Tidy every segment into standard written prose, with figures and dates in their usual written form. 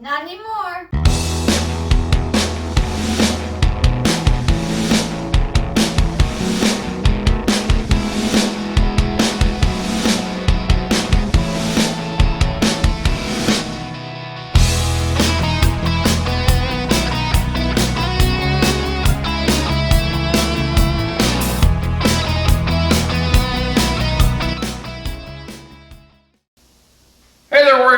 Not anymore.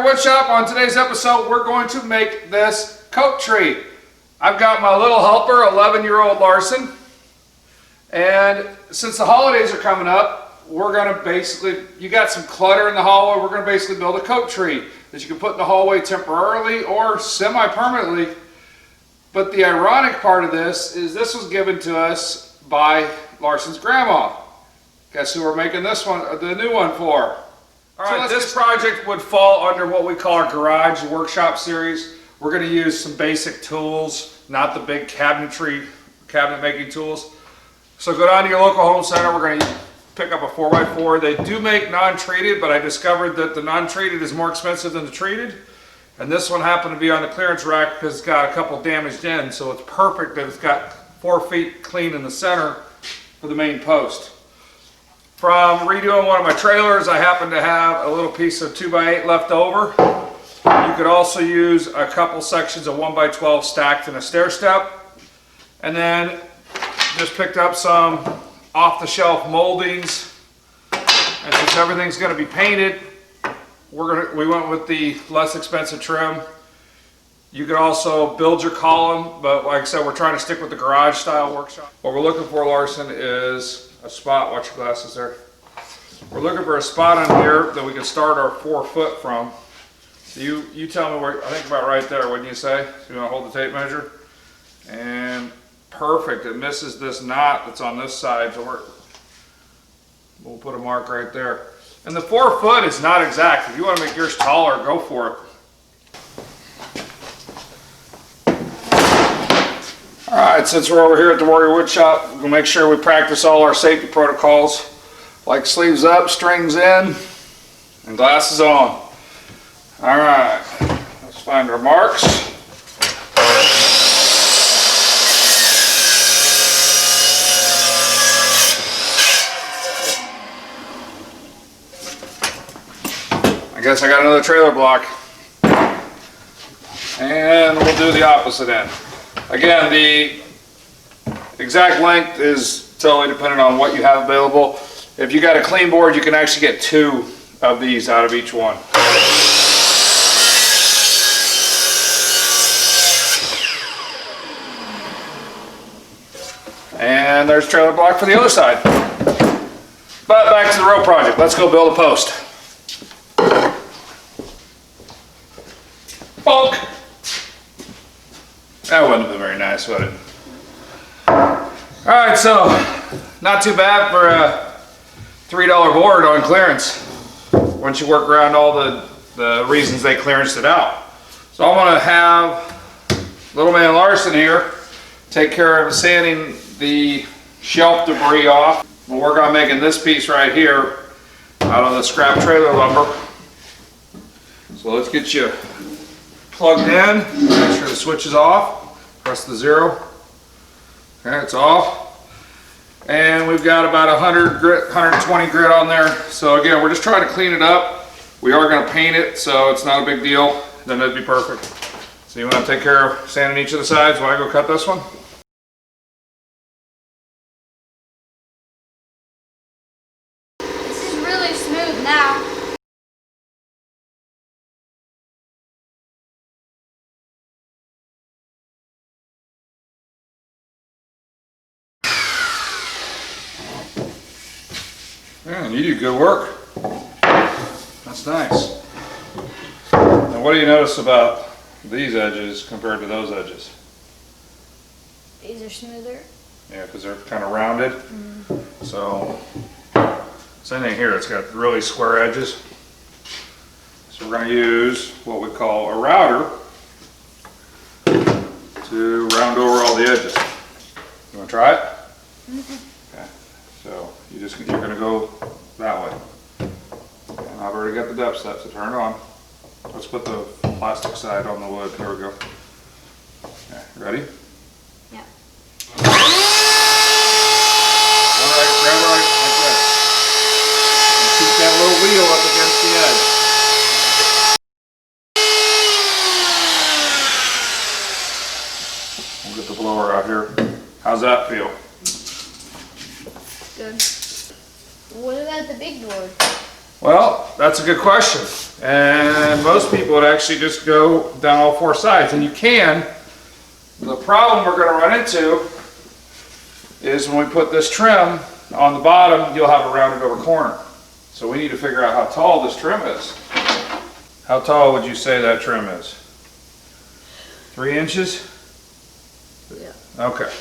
Woodshop. On today's episode, we're going to make this coat tree. I've got my little helper, 11-year-old Larson, and since the holidays are coming up, we're going to basically, you got some clutter in the hallway, we're going to basically build a coat tree that you can put in the hallway temporarily or semi-permanently. But the ironic part of this is this was given to us by Larson's grandma. Guess who we're making this one, the new one for? Alright, so this project would fall under what we call our garage workshop series. We're going to use some basic tools, not the big cabinet making tools. So go down to your local home center, we're going to pick up a 4x4. They do make non-treated, but I discovered that the non-treated is more expensive than the treated. And this one happened to be on the clearance rack because it's got a couple damaged ends, so it's perfect that it's got 4 feet clean in the center for the main post. From redoing one of my trailers, I happen to have a little piece of 2x8 left over. You could also use a couple sections of 1x12 stacked in a stair step. And then just picked up some off-the-shelf moldings. And since everything's going to be painted, we went with the less expensive trim. You could also build your column, but like I said, we're trying to stick with the garage style workshop. What we're looking for, Larson, is a spot. Watch your glasses there. We're looking for a spot on here that we can start our 4 foot from. So you tell me where, I think about right there, wouldn't you say? So you want to hold the tape measure? And perfect, it misses this knot that's on this side, so we'll put a mark right there. And the 4 foot is not exact. If you want to make yours taller, go for it. Alright, since we're over here at the Warrior Wood Shop, we'll make sure we practice all our safety protocols, like sleeves up, strings in, and glasses on. Alright, let's find our marks. I guess I got another trailer block. And we'll do the opposite end. Again, the exact length is totally dependent on what you have available. If you got a clean board, you can actually get 2 of these out of each one. And there's trailer block for the other side. But back to the road project. Let's go build a post. Bonk! That wouldn't have been very nice, would it? Alright, so not too bad for a $3 board on clearance once you work around all the reasons they clearanced it out. So I'm going to have little man Larson here take care of sanding the shelf debris off. We'll work on making this piece right here out of the scrap trailer lumber. So let's get you plugged in, make sure the switch is off. Press the 0. Okay, it's off. And we've got about 120 grit on there. So again, we're just trying to clean it up. We are going to paint it, so it's not a big deal. Then it'd be perfect. So you want to take care of sanding each of the sides while I go cut this one? This is really smooth now. Man, you do good work. That's nice. Now what do you notice about these edges compared to those edges? These are smoother. Yeah, because they're kind of rounded. So, same thing here, it's got really square edges. So we're going to use what we call a router to round over all the edges. You want to try it? Okay. So you're going to go that way. And I've already got the depth set, so turn it on. Let's put the plastic side on the wood. Here we go. Okay, ready? Yeah. Alright, grab it like this. And keep that little wheel up against the edge. We'll get the blower out here. How's that feel? Good. What about the big board? Well, that's a good question. And most people would actually just go down all four sides. And you can. The problem we're going to run into is when we put this trim on the bottom, you'll have a rounded over corner. So we need to figure out how tall this trim is. How tall would you say that trim is? 3 inches? Yeah. Okay.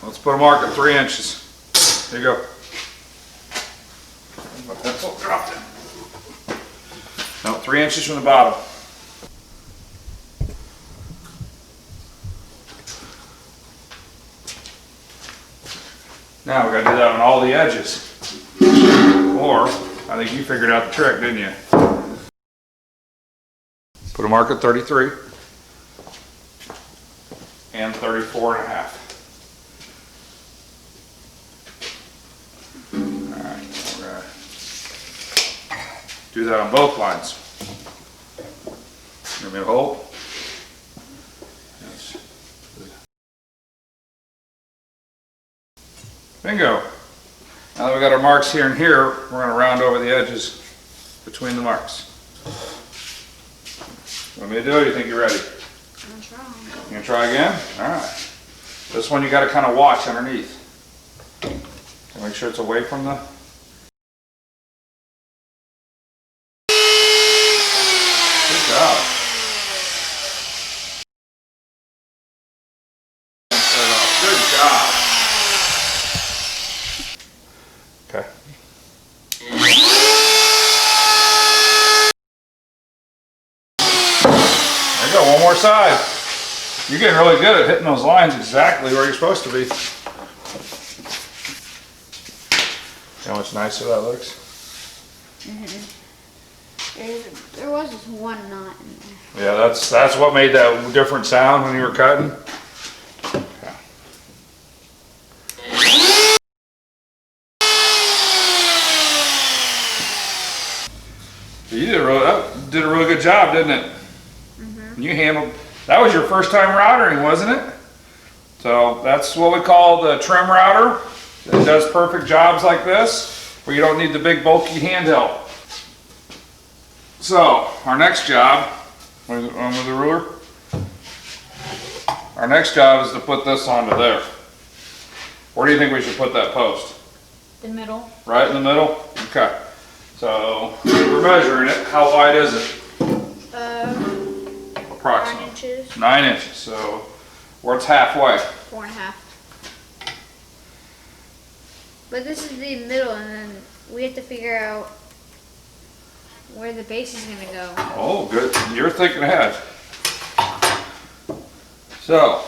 Let's put a mark at 3 inches. There you go. My pencil dropped it. No, 3 inches from the bottom. Now we got to do that on all the edges. Or, I think you figured out the trick, didn't you? Put a mark at 33 and 34 and a half. All right, we're gonna do that on both lines. Give me a hold. Yes. Bingo. Now that we got our marks here and here, we're going to round over the edges between the marks. Want me to do it? Or you think you're ready? I'm gonna try. You gonna try again? All right. This one you got to kind of watch underneath. So make sure it's away from the. Good job. Good job. Okay. There you go, one more side. You're getting really good at hitting those lines exactly where you're supposed to be. See how much nicer that looks? Mm-hmm. There was just one knot in there. Yeah, that's what made that different sound when you were cutting. Okay. You did a really good job, didn't it? Mm-hmm. You handled. That was your first time routering, wasn't it? So that's what we call the trim router. It does perfect jobs like this, where you don't need the big bulky handheld. So our next job, on with the ruler. Our next job is to put this onto there. Where do you think we should put that post? The middle. Right in the middle? Okay. So we're measuring it. How wide is it? Approximately 9 inches. 9 inches. So where's halfway? 4.5. But this is the middle, and then we have to figure out where the base is going to go. Oh, good. You're thinking ahead. So,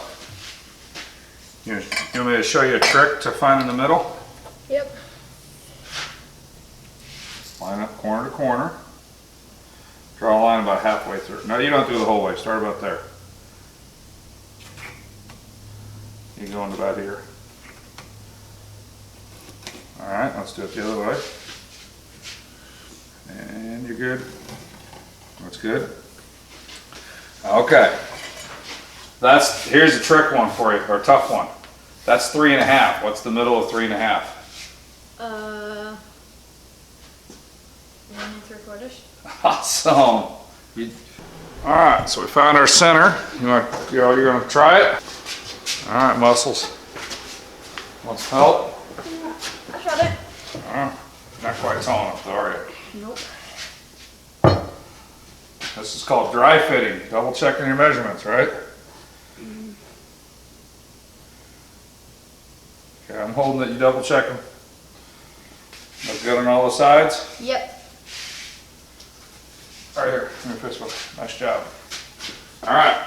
you want me to show you a trick to finding the middle? Yep. Line up corner to corner. Draw a line about halfway through. No, you don't do the whole way. Start about there. You go into about here. All right, let's do it the other way. And you're good. That's good. Okay. Here's a trick one for you, or a tough one. That's 3.5. What's the middle of 3.5? 1 3/4. Awesome. All right, so we found our center. You're gonna try it. All right, muscles. Want some help? I shot it. Not quite tall enough, though, are you? Nope. This is called dry fitting. Double checking your measurements, right? Okay, I'm holding it. You double check them. Look good on all the sides? Yep. Right here. Let me fix one. Nice job. All right.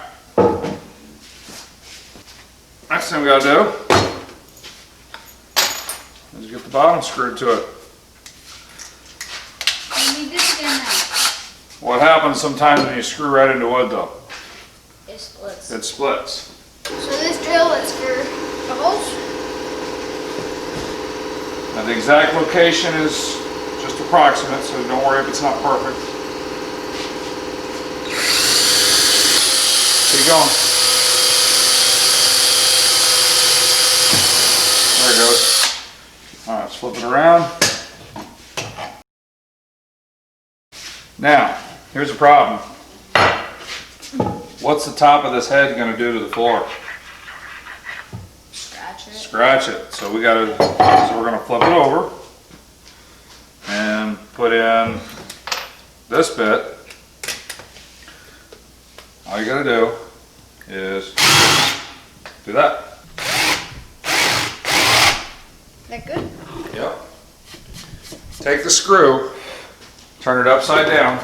Next thing we gotta do is get the bottom screwed to it. I need this again now. What happens sometimes when you screw right into wood though? It splits. It splits. So this drill is for the holes? Now the exact location is just approximate, so don't worry if it's not perfect. Keep going. There it goes. All right, let's flip it around. Now, here's the problem. What's the top of this head going to do to the floor? Scratch it. Scratch it. So we're going to flip it over and put in this bit. All you got to do is do that. That good? Yep. Take the screw, turn it upside down.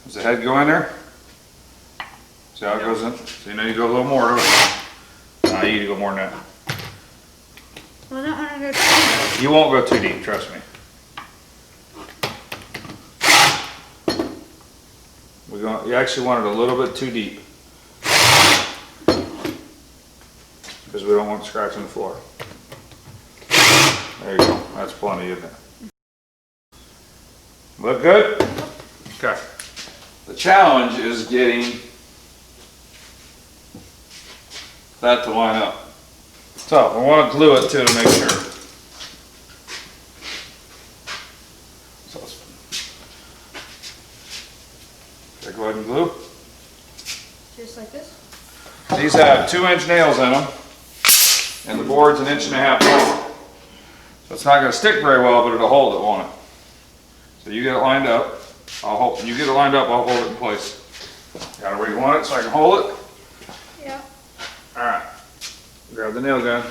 Does the head go in there? See how it goes in? So you know you go a little more, don't you? No, you need to go more than that. Well, I don't want to go too deep. You won't go too deep, trust me. You actually want it a little bit too deep. Because we don't want to scratch on the floor. There you go. That's plenty, isn't it? Look good? Okay. The challenge is getting that to line up. So I want to glue it too to make sure. So okay, go ahead and glue. Just like this? These have 2-inch nails in them, and the board's 1.5 inches long. So it's not going to stick very well, but it'll hold it, won't it? So you get it lined up. I'll hold it in place. Got it where you want it so I can hold it? Yeah. Alright. Grab the nail gun.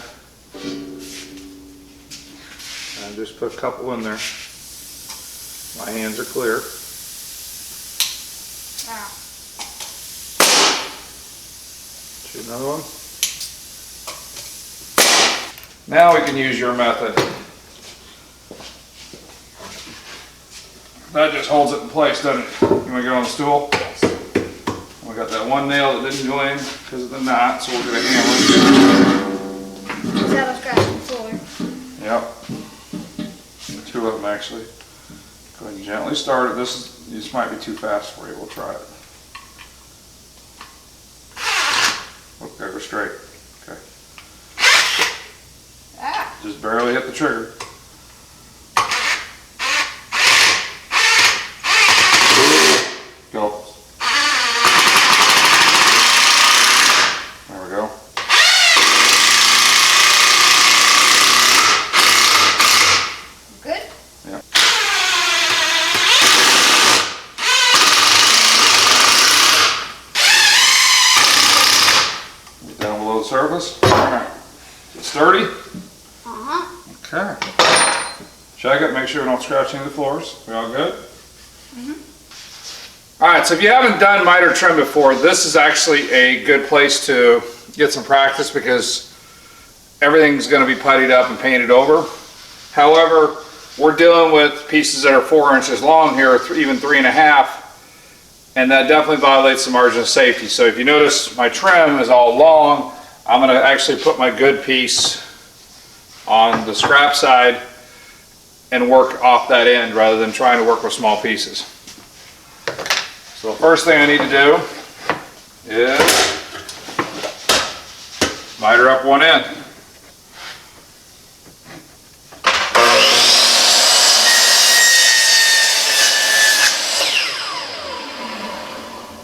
And just put a couple in there. My hands are clear. Wow. Shoot another one. Now we can use your method. That just holds it in place, doesn't it? You want to get on the stool? Yes. We got that one nail that didn't go in because of the knot, so we'll get a hammer. That'll scratch the floor. Yep. 2 of them actually. Go ahead and gently start it. This might be too fast for you. We'll try it. Okay, go straight. Okay. Ah. Just barely hit the trigger. Go. There we go. Good? Yeah. Get down below the surface. Alright. Is it sturdy? Uh-huh. Okay. Check it, make sure we don't scratch any of the floors. We all good? Alright, so if you haven't done miter trim before, this is actually a good place to get some practice because everything's going to be puttied up and painted over. However, we're dealing with pieces that are 4 inches long here, or even 3.5, and that definitely violates the margin of safety. So if you notice my trim is all long, I'm going to actually put my good piece on the scrap side and work off that end rather than trying to work with small pieces. So the first thing I need to do is miter up one end.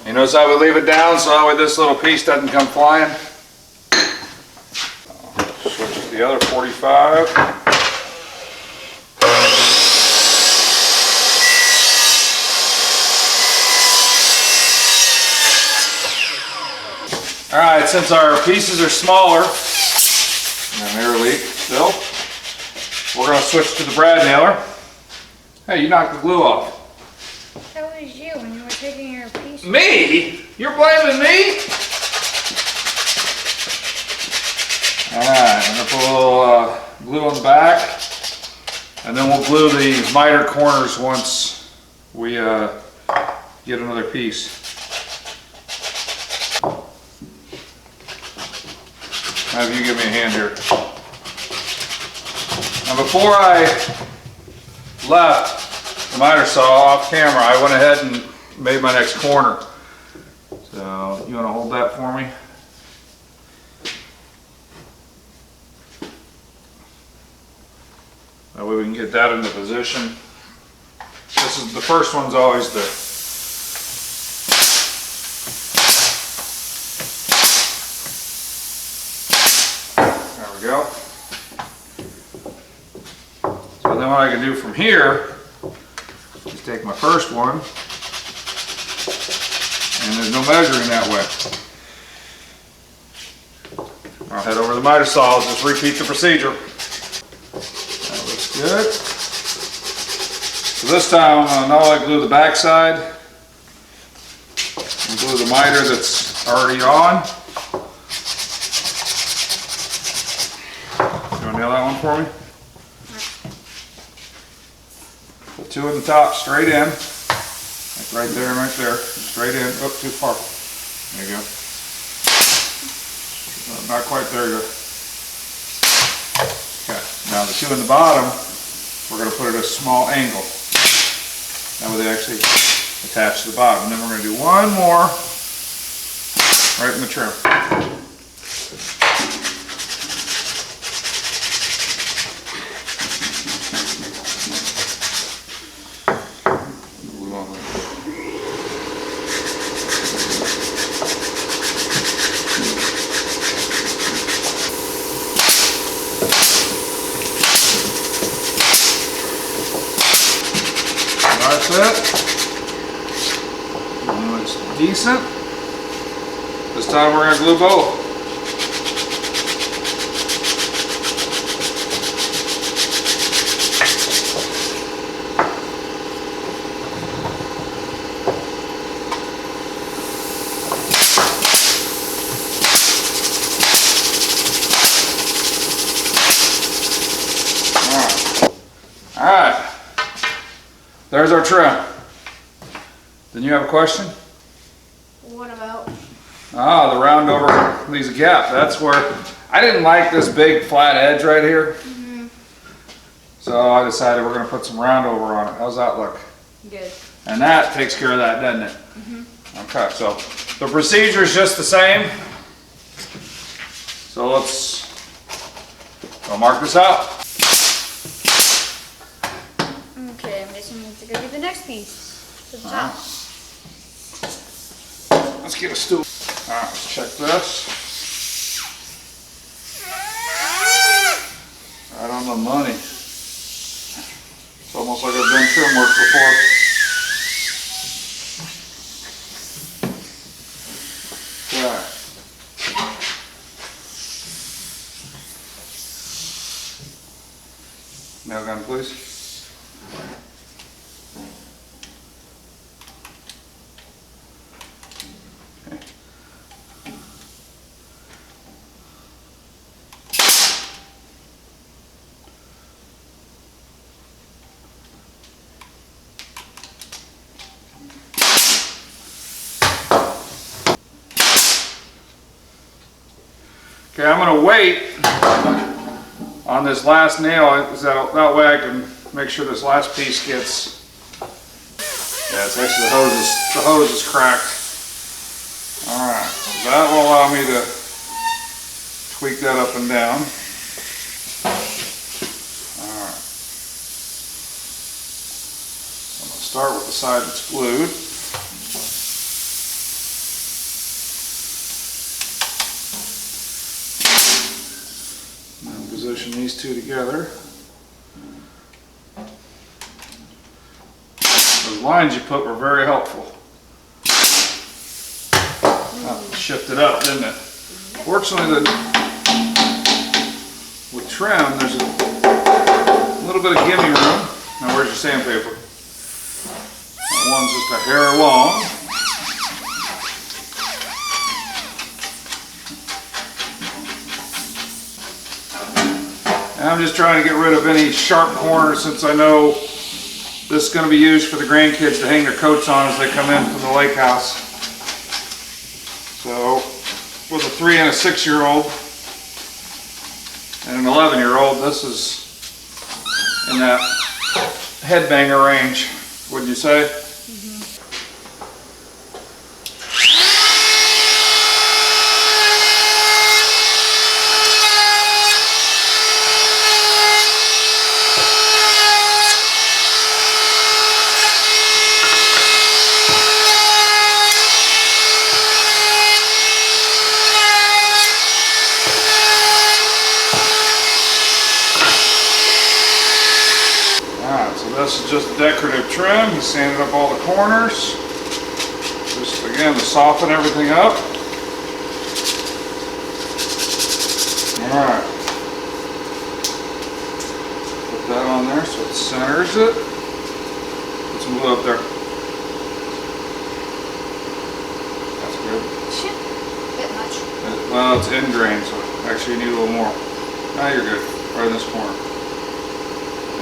You notice I would leave it down so that way this little piece doesn't come flying. Switch to the other 45. Alright, since our pieces are smaller, and they're leak still, we're going to switch to the brad nailer. Hey, you knocked the glue off. That was you when you were taking your piece. Me? You're blaming me? Alright, I'm going to put a little glue on the back. And then we'll glue the miter corners once we get another piece. Have you give me a hand here. Now before I left the miter saw off camera, I went ahead and made my next corner. So you want to hold that for me? That way we can get that into position. This is the first one's always the there we go. So then what I can do from here is take my first one, and there's no measuring that way. I'll head over to the miter saw, just repeat the procedure. Good. So this time, not only glue the back side, and glue the miter that's already on. You want to nail that one for me? Put two in the top, straight in. Like right there and right there. Straight in. Oh, too far. There you go. Not quite there yet. Okay, now the two in the bottom, we're going to put it at a small angle. That way they actually attach to the bottom. And then we're going to do one more right in the trim. That's it. Looks decent. This time we're going to glue both. All right. There's our trim. Then you have a question? What about? Ah, the round over leaves a gap. That's where I didn't like this big flat edge right here. So I decided we're going to put some round over on it. How's that look? Good. And that takes care of that, doesn't it? Okay, so the procedure is just the same. So let's go mark this out. Okay, I'm guessing we have to go do the next piece. To the top. Let's get a stool. Alright, let's check this. Right on the money. It's almost like I've done trim work before. Okay. Nail gun, please. Okay, I'm going to wait on this last nail, that way I can make sure this last piece gets, yeah, it's actually the hose is cracked. Alright, so that will allow me to tweak that up and down. Alright, so I'm going to start with the side that's glued. Position these two together. Those lines you put were very helpful. Shift it up, didn't it? Fortunately, with trim, there's a little bit of gimme room. Now, where's your sandpaper? That one's just a hair long. And I'm just trying to get rid of any sharp corners since I know this is going to be used for the grandkids to hang their coats on as they come in from the lake house. So with a 3 and a 6-year-old and an 11-year-old, this is in that headbanger range, wouldn't you say? This is just decorative trim. He sanded up all the corners. Just again to soften everything up. Alright. Put that on there so it centers it. Put some glue up there. That's good. Bit much. Well, it's ingrained, so actually you need a little more. Now you're good. Right in this corner.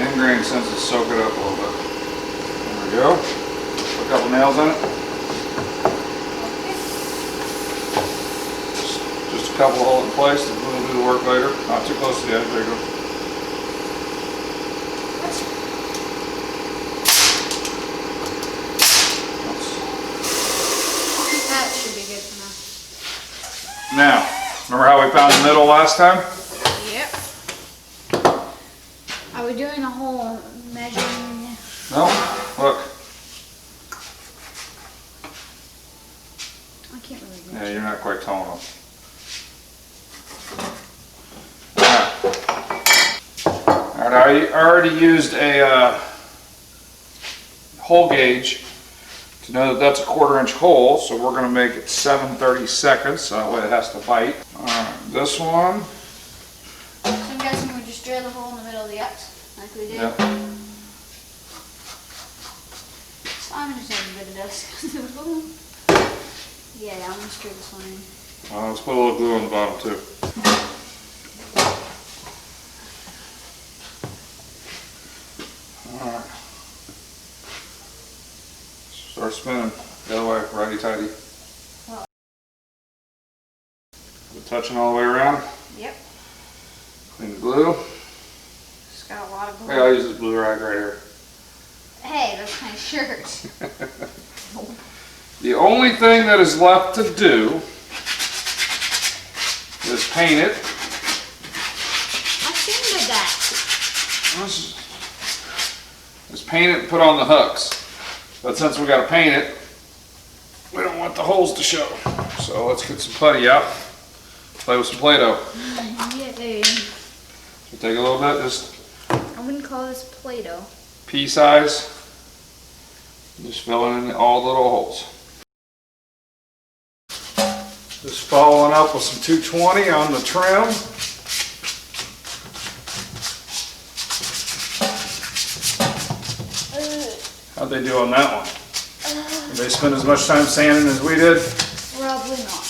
Ingrain since it soak it up a little bit. There we go. Put a couple nails in it. Just a couple to hold it in place. The glue will do the work later. Not too close to the edge. There you go. That should be good enough. Now, remember how we found the middle last time? Yep. Are we doing the whole measuring? No. Look. I can't really Yeah, measure. you're not quite tall enough. Alright, I already used a hole gauge to know that that's a 1/4-inch hole, so we're going to make it 7/32, so that way it has to bite. Alright, this one. So I'm guessing we just drill the hole in the middle of the X, like we did. Yep. So I'm just having a bit of dust. Yeah, I'm gonna screw this one in. Let's put a little glue on the bottom too. Alright. Start spinning the other way, righty-tighty. Well. Touching all the way around. Yep. Clean the glue. Just got a lot of glue. Hey, I'll use this blue rag right here. Hey, that's my shirt. The only thing that is left to do is paint it. I seen that. Just paint it and put on the hooks. But since we got to paint it, we don't want the holes to show. So let's get some putty out. Play with some Play-Doh. Yeah. So take a little bit, just I wouldn't call this Play-Doh. pea size. Just filling in all the little holes. Just following up with some 220 on the trim. How'd they do on that one? Did they spend as much time sanding as we did? Probably not.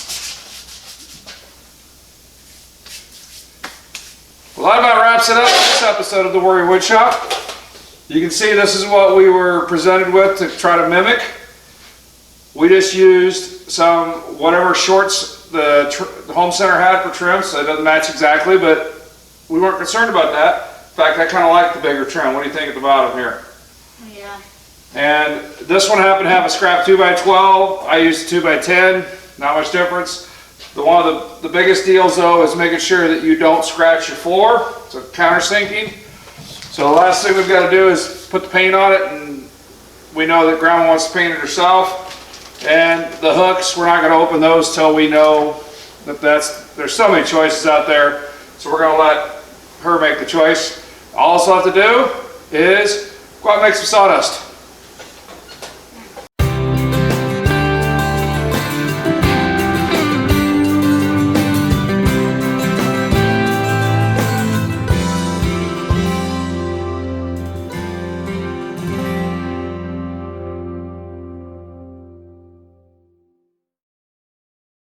Well, that about wraps it up for this episode of the Worry Woodshop. You can see this is what we were presented with to try to mimic. We just used some whatever shorts the home center had for trim, so it doesn't match exactly, but we weren't concerned about that. In fact, I kind of like the bigger trim. What do you think at the bottom here? Yeah. And this one happened to have a scrap 2x12. I used a 2x10. Not much difference. One of the biggest deals though is making sure that you don't scratch your floor. So countersinking. So the last thing we've got to do is put the paint on it, and we know that Grandma wants to paint it herself. And the hooks, we're not going to open those till we know that there's so many choices out there. So we're going to let her make the choice. All else we'll have to do is go out and make some sawdust.